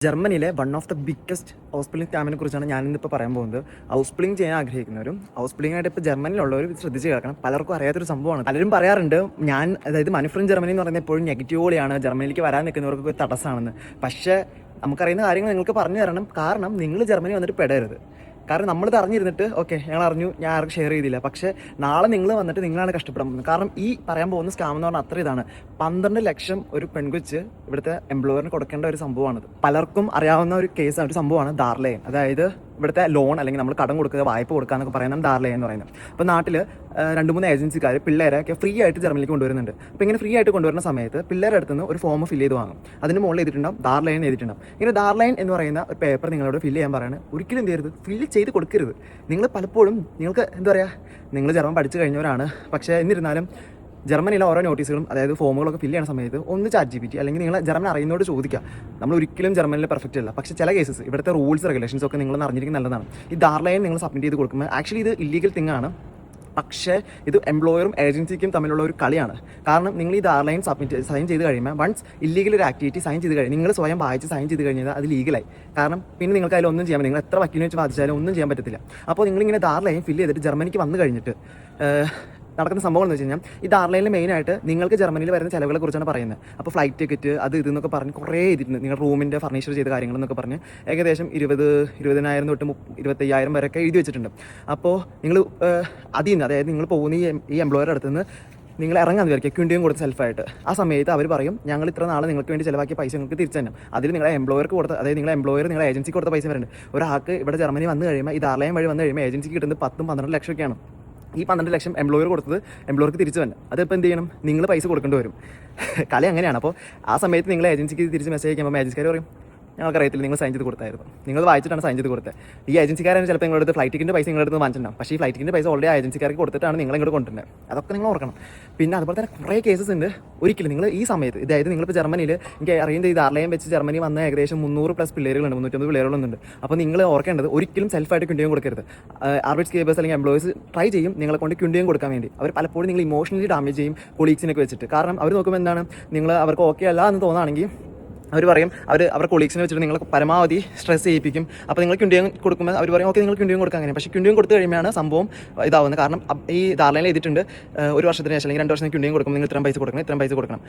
ജർമ്മനിയിലെ one of the biggest ഹൗസ്പ്ലിംഗ് സ്കാമിനെ കുറിച്ചാണ് ഞാനിന്നിപ്പോൾ പറയാൻ പോകുന്നത്. ഹൗസ്പ്ലിംഗ് ചെയ്യാൻ ആഗ്രഹിക്കുന്നവരും ഹൗസ്പ്ലിംഗ് ആയിട്ട് ഇപ്പോൾ ജർമ്മനിയിലുള്ളവർ ശ്രദ്ധിച്ച് കേൾക്കണം. പലർക്കും അറിയാത്തൊരു സംഭവമാണ്. പലരും പറയാറുണ്ട് അതായത് മണി ഫ്രം ജർമ്മനി എന്ന് പറയുന്നത് എപ്പോഴും നെഗറ്റീവ് പോലെയാണ്, ജർമ്മനിയിലേക്ക് വരാൻ നിൽക്കുന്നവർക്ക് ഒരു തടസ്സമാണെന്ന്. പക്ഷേ നമുക്കറിയുന്ന കാര്യങ്ങൾ നിങ്ങൾക്ക് പറഞ്ഞു തരണം. കാരണം നിങ്ങൾ ജർമ്മനി വന്നിട്ട് പെടരുത്. കാരണം നമ്മളിത് അറിഞ്ഞിരുന്നിട്ട് ഓക്കെ ഞങ്ങൾ അറിഞ്ഞു, ഞാൻ ആർക്കും ഷെയർ ചെയ്തില്ല. പക്ഷേ നാളെ നിങ്ങൾ വന്നിട്ട് നിങ്ങളാണ് കഷ്ടപ്പെടാൻ പോകുന്നത്. കാരണം ഈ പറയാൻ പോകുന്ന സ്കാം എന്ന് പറഞ്ഞാൽ അത്ര ഇതാണ്. 12 ലക്ഷം ഒരു പെൺകൊച്ച് ഇവിടുത്തെ എംപ്ലോയറിന് കൊടുക്കേണ്ട ഒരു സംഭവമാണിത്. പലർക്കും അറിയാവുന്ന ഒരു കേസാണ്, ഒരു സംഭവമാണ് ഡാർലൈൻ. അതായത് ഇവിടുത്തെ ലോൺ അല്ലെങ്കിൽ നമ്മൾ കടം കൊടുക്കുക, വായ്പ കൊടുക്കുക എന്നൊക്കെ പറയുന്നത് ഡാർലൈൻ എന്ന് പറയുന്നത്. അപ്പോൾ നാട്ടിൽ 2-3 ഏജൻസിക്കാർ പിള്ളേരൊക്കെ ഫ്രീ ആയിട്ട് ജർമ്മനിലേക്ക് കൊണ്ടുവരുന്നുണ്ട്. അപ്പോൾ ഇങ്ങനെ ഫ്രീ ആയിട്ട് കൊണ്ടുവരുന്ന സമയത്ത് പിള്ളേരുടെ അടുത്ത് നിന്ന് ഒരു ഫോം ഫില്ല് ചെയ്ത് വാങ്ങും. അതിന് മുകളിൽ എഴുതിയിട്ടുണ്ടാവും ഡാർലൈൻ എഴുതിയിട്ടുണ്ടാവും. ഇങ്ങനെ ഡാർലൈൻ എന്ന് പറയുന്ന ഒരു പേപ്പർ നിങ്ങളോട് ഫില്ല് ചെയ്യാൻ പറയുന്നത് ഒരിക്കലും എന്ത് ചെയ്യരുത്, ഫില്ല് ചെയ്ത് കൊടുക്കരുത്. നിങ്ങൾ പലപ്പോഴും നിങ്ങൾക്ക് എന്താ പറയുക, നിങ്ങൾ ജർമ്മൻ പഠിച്ചു കഴിഞ്ഞവരാണ്. പക്ഷേ എന്നിരുന്നാലും ജർമ്മനിയിലെ ഓരോ നോട്ടീസുകളും അതായത് ഫോമുകളൊക്കെ ഫില്ല് ചെയ്യുന്ന സമയത്ത് ഒന്ന് ChatGPT അല്ലെങ്കിൽ നിങ്ങൾ ജർമ്മൻ അറിയുന്നതോട് ചോദിക്കുക. നമ്മൾ ഒരിക്കലും ജർമ്മനിൽ പെർഫെക്റ്റ് അല്ല. പക്ഷേ ചില കേസസ് ഇവിടുത്തെ റൂൾസ് റെഗുലേഷൻസ് ഒക്കെ നിങ്ങൾ അറിഞ്ഞിരിക്കുന്നത് നല്ലതാണ്. ഈ ഡാർലൈൻ നിങ്ങൾ സബ്മിറ്റ് ചെയ്ത് കൊടുക്കുമ്പോൾ ആക്ച്വലി ഇത് ഇല്ലീഗൽ തിങ് ആണ്. പക്ഷേ ഇത് എംപ്ലോയറും ഏജൻസിക്കും തമ്മിലുള്ള ഒരു കളിയാണ്. കാരണം നിങ്ങൾ ഈ ഡാർലൈൻ സൈൻ ചെയ്ത് കഴിയുമ്പോൾ വൺസ് ഇല്ലീഗൽ ഒരു ആക്ടിവിറ്റി സൈൻ ചെയ്ത് കഴിഞ്ഞാൽ നിങ്ങൾ സ്വയം വായിച്ച് സൈൻ ചെയ്ത് കഴിഞ്ഞാൽ അത് ലീഗലായി. കാരണം പിന്നെ നിങ്ങൾക്ക് അതിലൊന്നും ചെയ്യാൻ പറ്റില്ല. നിങ്ങൾ എത്ര വക്കീലിനെ വെച്ച് വാദിച്ചാലും ഒന്നും ചെയ്യാൻ പറ്റത്തില്ല. അപ്പോൾ നിങ്ങളിങ്ങനെ ഡാർലൈൻ ഫില്ല് ചെയ്തിട്ട് ജർമ്മനിക്ക് വന്നു കഴിഞ്ഞിട്ട് നടക്കുന്ന സംഭവം എന്ന് വെച്ച് കഴിഞ്ഞാൽ ഈ ഡാർലൈനിൽ മെയിനായിട്ട് നിങ്ങൾക്ക് ജർമ്മനിയിൽ വരുന്ന ചിലവുകളെ കുറിച്ചാണ് പറയുന്നത്. അപ്പോൾ ഫ്ലൈറ്റ് ടിക്കറ്റ് അത് ഇതെന്നൊക്കെ പറഞ്ഞ് കുറേ ഇതിട്ടുണ്ട്. നിങ്ങൾ റൂമിൻ്റെ ഫർണിച്ചർ ചെയ്ത കാര്യങ്ങളെന്നൊക്കെ പറഞ്ഞ് ഏകദേശം 20,000 തൊട്ട് 25,000 വരെയൊക്കെ എഴുതി വെച്ചിട്ടുണ്ട്. അപ്പോൾ നിങ്ങൾ അതിൽ നിന്ന് അതായത് നിങ്ങൾ പോകുന്ന ഈ എംപ്ലോയറുടെ അടുത്ത് നിന്ന് നിങ്ങൾ ഇറങ്ങാൻ വിചാരിക്കുക, ക്വിൻഡിയും കൊടുത്ത് സെൽഫായിട്ട്. ആ സമയത്ത് അവർ പറയും ഞങ്ങൾ ഇത്ര നാൾ നിങ്ങൾക്ക് വേണ്ടി ചിലവാക്കിയ പൈസ നിങ്ങൾക്ക് തിരിച്ചു തന്നെ. അതിൽ നിങ്ങളെ എംപ്ലോയർക്ക് കൊടുത്ത അതായത് നിങ്ങളെ എംപ്ലോയർ നിങ്ങളെ ഏജൻസിക്ക് കൊടുത്ത പൈസ വരുന്നുണ്ട്. ഒരാൾക്ക് ഇവിടെ ജർമ്മനി വന്നു കഴിയുമ്പോൾ ഈ ഡാർലൈൻ വഴി വന്നു കഴിയുമ്പോൾ ഏജൻസിക്ക് കിട്ടുന്നത് 10-12 ലക്ഷമൊക്കെയാണ്. ഈ 12 ലക്ഷം എംപ്ലോയർ കൊടുത്തത് എംപ്ലോയർക്ക് തിരിച്ചു തന്നെ. അതിപ്പോൾ എന്ത് ചെയ്യണം, നിങ്ങൾ പൈസ കൊടുക്കേണ്ടി വരും. കളി അങ്ങനെയാണ്. അപ്പോൾ ആ സമയത്ത് നിങ്ങൾ ഏജൻസിക്ക് തിരിച്ച് മെസ്സേജ് അയക്കുമ്പോൾ ഏജൻസിക്കാർ പറയും ഞങ്ങൾക്കറിയത്തില്ല, നിങ്ങൾ സൈൻ ചെയ്ത് കൊടുത്തായിരുന്നു, നിങ്ങൾ വായിച്ചിട്ടാണ് സൈൻ ചെയ്ത് കൊടുത്തത്. ഈ ഏജൻസിക്കാരാണ് ചിലപ്പോൾ നിങ്ങളുടെ ഫ്ലൈറ്റ് ടിക്കറ്റിൻ്റെ പൈസ നിങ്ങളുടെ അടുത്ത് വാങ്ങിച്ചിട്ടുണ്ടാവും. പക്ഷേ ഈ ഫ്ലൈറ്റ് ടിക്കറ്റിൻ്റെ പൈസ ഓൾറെഡി ഏജൻസിക്കാർക്ക് കൊടുത്തിട്ടാണ് നിങ്ങൾ ഇങ്ങോട്ട് കൊണ്ടുവരുന്നത്. അതൊക്കെ നിങ്ങൾ ഓർക്കണം. പിന്നെ അതുപോലെ തന്നെ കുറേ കേസസ് ഉണ്ട്. ഒരിക്കലും നിങ്ങൾ ഈ സമയത്ത് അതായത് നിങ്ങളിപ്പോൾ ജർമ്മനിയിൽ എനിക്ക് അറിയുന്നത് ഈ ഡാർലൈൻ വെച്ച് ജർമ്മനി വന്ന ഏകദേശം 300+ പിള്ളേരുകളുണ്ട്, 350 പിള്ളേരുകളുണ്ട്. അപ്പോൾ നിങ്ങൾ ഓർക്കേണ്ടത് ഒരിക്കലും സെൽഫായിട്ട് ക്വിൻഡിയും കൊടുക്കരുത്. ആർബിറ്റ് കേബേഴ്സ് അല്ലെങ്കിൽ എംപ്ലോയീസ് ട്രൈ ചെയ്യും നിങ്ങളെ കൊണ്ട് ക്വിൻഡിയും കൊടുക്കാൻ വേണ്ടി. അവർ പലപ്പോഴും നിങ്ങൾ ഇമോഷണലി ഡാമേജ് ചെയ്യും കൊളീഗ്സിനൊക്കെ വെച്ചിട്ട്. കാരണം അവർ നോക്കുമ്പോൾ എന്താണ്, നിങ്ങൾ അവർക്ക് ഓക്കെ അല്ല എന്ന് തോന്നുകയാണെങ്കിൽ അവർ പറയും അവരുടെ കൊളീഗ്സിനെ വെച്ചിട്ട് നിങ്ങൾ പരമാവധി സ്ട്രെസ് ചെയ്യിപ്പിക്കും. അപ്പോൾ നിങ്ങൾ ക്വിൻഡിയും കൊടുക്കുമ്പോൾ അവർ പറയും ഓക്കെ നിങ്ങൾ ക്വിൻഡിയും കൊടുക്കാൻ. അങ്ങനെ പക്ഷേ ക്വിൻഡിയും കൊടുത്തു കഴിയുമ്പോഴാണ് സംഭവം ഇതാവുന്നത്. കാരണം ഈ ഡാർലൈനിൽ എഴുതിയിട്ടുണ്ട് 1 വർഷത്തിന് ശേഷം അല്ലെങ്കിൽ 2 വർഷത്തിന് ക്വിൻഡിയും കൊടുക്കുമ്പോൾ നിങ്ങൾ ഇത്രയും പൈസ കൊടുക്കണം.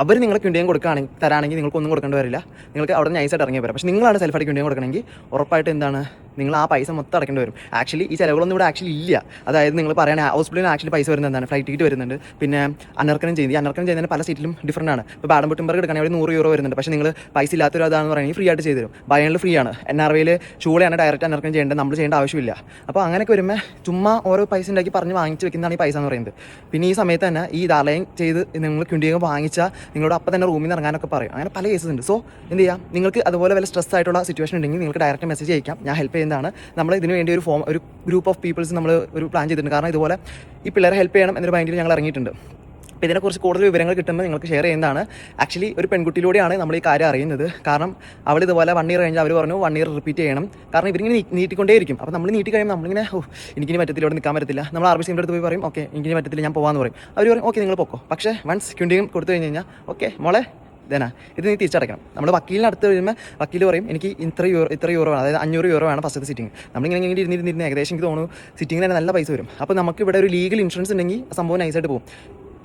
അവർ നിങ്ങൾ ക്വിൻഡിയും തരാണെങ്കിൽ നിങ്ങൾക്കൊന്നും കൊടുക്കേണ്ടി വരില്ല. നിങ്ങൾക്ക് അവിടെ നിന്ന് നൈസായിട്ട് ഇറങ്ങി വരാം. പക്ഷേ നിങ്ങളാണ് സെൽഫായിട്ട് ക്വിൻഡിയും കൊടുക്കണമെങ്കിൽ ഉറപ്പായിട്ട് എന്താണ് നിങ്ങൾ ആ പൈസ മൊത്തം അടക്കേണ്ടി വരും. ആക്ച്വലി ഈ ചിലവുകളൊന്നും ഇവിടെ ആക്ച്വലി ഇല്ല. അതായത് നിങ്ങൾ പറയുകയാണെങ്കിൽ ഹോസ്പിറ്റലിന് ആക്ച്വലി പൈസ വരുന്നത് എന്താണ്, ഫ്ലൈറ്റ് ടിക്കറ്റ് വരുന്നുണ്ട്, പിന്നെ അനർക്കനം ചെയ്യുന്നതിന് പല സീറ്റിലും ഡിഫറൻ്റ് ആണ്. ഇപ്പോൾ ബാഡൻ-വുട്ടംബർഗ് എടുക്കുകയാണെങ്കിൽ €100 വരുന്നുണ്ട്. പക്ഷേ നിങ്ങൾ പൈസ ഇല്ലാത്തൊരു അതാണെന്ന് പറയുന്നത് ഫ്രീ ആയിട്ട് ചെയ്തു തരും. ബയണിൽ ഫ്രീ ആണ്. NRVയിൽ ചൂളയാണ് ഡയറക്റ്റ് അനർക്കനം ചെയ്യേണ്ടത്, നമ്മൾ ചെയ്യേണ്ട ആവശ്യമില്ല. അപ്പോൾ അങ്ങനെയൊക്കെ വരുമ്പോൾ ചുമ്മാ ഓരോ പൈസ ഉണ്ടാക്കി പറഞ്ഞ് വാങ്ങിച്ച് വെക്കുന്നതാണ് ഈ പൈസ എന്ന് പറയുന്നത്. പിന്നെ ഈ സമയത്ത് തന്നെ ഈ ഡാർലൈൻ ചെയ്ത് നിങ്ങൾ ക്വിൻഡിയും വാങ്ങിച്ചാൽ നിങ്ങളോട് അപ്പം തന്നെ റൂമിൽ നിന്ന് ഇറങ്ങാനൊക്കെ പറയും. അങ്ങനെ പല കേസസ് ഉണ്ട്. സോ എന്ത് ചെയ്യാം, നിങ്ങൾക്ക് അതുപോലെ വല്ല സ്ട്രെസ് ആയിട്ടുള്ള സിറ്റുവേഷൻ ഉണ്ടെങ്കിൽ നിങ്ങൾക്ക് ഡയറക്റ്റ് മെസ്സേജ് അയക്കാം, ഞാൻ ഹെൽപ്പ് ചെയ്യുന്നതാണ്. നമ്മൾ ഇതിന് വേണ്ടി ഒരു ഗ്രൂപ്പ് ഓഫ് പീപ്പിൾസ് നമ്മൾ ഒരു പ്ലാൻ ചെയ്തിട്ടുണ്ട്. കാരണം ഇതുപോലെ ഈ പിള്ളേരെ ഹെൽപ്പ് ചെയ്യണം എന്നൊരു മൈൻഡിൽ ഞങ്ങൾ ഇറങ്ങിയിട്ടുണ്ട്. അപ്പോൾ ഇതിനെക്കുറിച്ച് കൂടുതൽ വിവരങ്ങൾ കിട്ടുമ്പോൾ നിങ്ങൾക്ക് ഷെയർ ചെയ്യുന്നതാണ്. ആക്ച്വലി ഒരു പെൺകുട്ടിയിലൂടെയാണ് നമ്മൾ ഈ കാര്യം അറിയുന്നത്. കാരണം അവൾ ഇതുപോലെ 1 ഇയർ കഴിഞ്ഞാൽ അവർ പറഞ്ഞു 1 ഇയർ റിപ്പീറ്റ് ചെയ്യണം. കാരണം ഇവരിങ്ങനെ നീട്ടിക്കൊണ്ടേയിരിക്കും. അപ്പോൾ നമ്മൾ നീട്ടി കഴിയുമ്പോൾ നമ്മളിങ്ങനെ എനിക്കിനി പറ്റത്തില്ല, ഇവിടെ നിൽക്കാൻ പറ്റത്തില്ല. നമ്മൾ ആർബിസിൻ്റെ അടുത്ത് പോയി പറയും ഓക്കെ എനിക്കിനി പറ്റത്തില്ല, ഞാൻ പോകാമെന്ന് പറയും. അവർ പറയും ഓക്കെ നിങ്ങൾ പൊക്കോ. പക്ഷേ വൺസ് ക്വിൻഡിയും കൊടുത്തു കഴിഞ്ഞ് കഴിഞ്ഞാൽ ഓക്കെ മോളെ ഇത് നീ തിരിച്ചടയ്ക്കണം. നമ്മൾ വക്കീലിന് അടുത്ത് കഴിയുമ്പോൾ വക്കീൽ പറയും എനിക്ക് ഇത്ര യൂറോ വേണം, അതായത് €500 വേണം ഫസ്റ്റത്തെ സിറ്റിംഗ്. നമ്മളിങ്ങനെ ഇരുന്നിരുന്ന് ഏകദേശം എനിക്ക് തോന്നുന്നു സിറ്റിങ്ങിന് തന്നെ നല്ല പൈസ വരും. അപ്പോൾ നമുക്ക് ഇവിടെ ഒരു ലീഗൽ ഇൻഷുറൻസ് ഉണ്ടെങ്കിൽ സംഭവം നൈസായിട്ട് പോകും.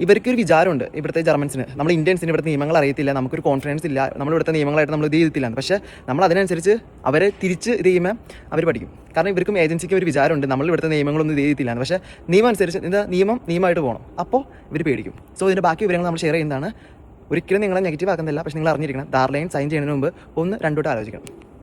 ഇവർക്കൊരു വിചാരമുണ്ട് ഇവിടുത്തെ ജർമ്മൻസിന്, നമ്മൾ ഇന്ത്യൻസിന് ഇവിടുത്തെ നിയമങ്ങൾ അറിയത്തില്ല, നമുക്കൊരു കോൺഫിഡൻസ് ഇല്ല, നമ്മൾ ഇവിടുത്തെ നിയമങ്ങളായിട്ട് നമ്മൾ ഇത് ചെയ്തിട്ടില്ല. പക്ഷേ നമ്മൾ അതിനനുസരിച്ച് അവരെ തിരിച്ച് ഇത് ചെയ്യുമ്പോൾ അവർ പഠിക്കും. കാരണം ഇവർക്കും ഏജൻസിക്ക് ഒരു വിചാരമുണ്ട് നമ്മൾ ഇവിടുത്തെ നിയമങ്ങളൊന്നും ഇത് ചെയ്തിട്ടില്ല. പക്ഷേ നിയമം അനുസരിച്ച് നിയമമായിട്ട് പോകണം. അപ്പോൾ ഇവർ പേടിക്കും. സോ ഇതിൻ്റെ ബാക്കി വിവരങ്ങൾ നമ്മൾ ഷെയർ ചെയ്യുന്നതാണ്. ഒരിക്കലും നിങ്ങളെ നെഗറ്റീവ് ആക്കുന്നില്ല. പക്ഷേ നിങ്ങൾ അറിഞ്ഞിരിക്കണം ഡാർലൈൻ സൈൻ ചെയ്യുന്നതിന് മുമ്പ് 1-2 വട്ടം ആലോചിക്കണം.